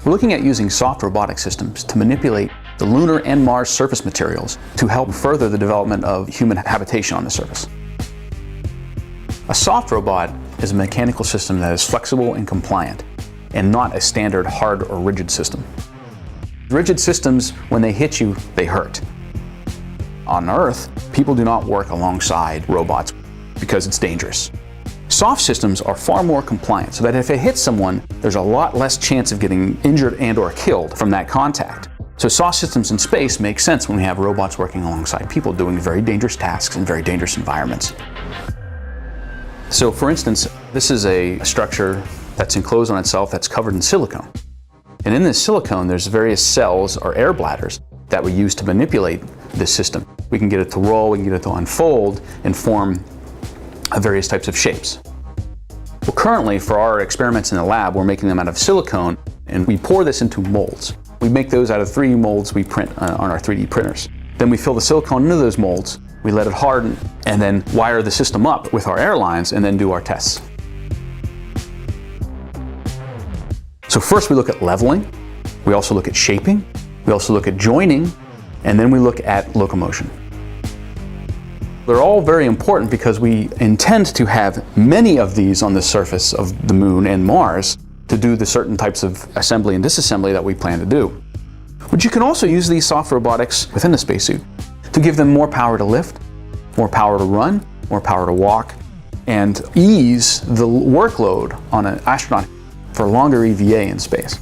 We're looking at using soft robotic systems to manipulate the lunar and Mars surface materials to help further the development of human habitation on the surface. A soft robot is a mechanical system that is flexible and compliant, and not a standard hard or rigid system. Rigid systems, when they hit you, they hurt. On Earth, people do not work alongside robots because it's dangerous. Soft systems are far more compliant, so that if it hits someone, there's a lot less chance of getting injured and or killed from that contact. So soft systems in space make sense when we have robots working alongside people doing very dangerous tasks in very dangerous environments. So for instance, this is a structure that's enclosed on itself that's covered in silicone. And in this silicone, there's various cells or air bladders that we use to manipulate this system. We can get it to roll, we can get it to unfold and form various types of shapes. Well, currently, for our experiments in the lab, we're making them out of silicone, and we pour this into molds. We make those out of 3D molds we print on our 3D printers. Then we fill the silicone into those molds, we let it harden, and then wire the system up with our airlines and then do our tests. So first we look at leveling, we also look at shaping, we also look at joining, and then we look at locomotion. They're all very important because we intend to have many of these on the surface of the Moon and Mars to do the certain types of assembly and disassembly that we plan to do. But you can also use these soft robotics within the spacesuit to give them more power to lift, more power to run, more power to walk, and ease the workload on an astronaut for longer EVA in space.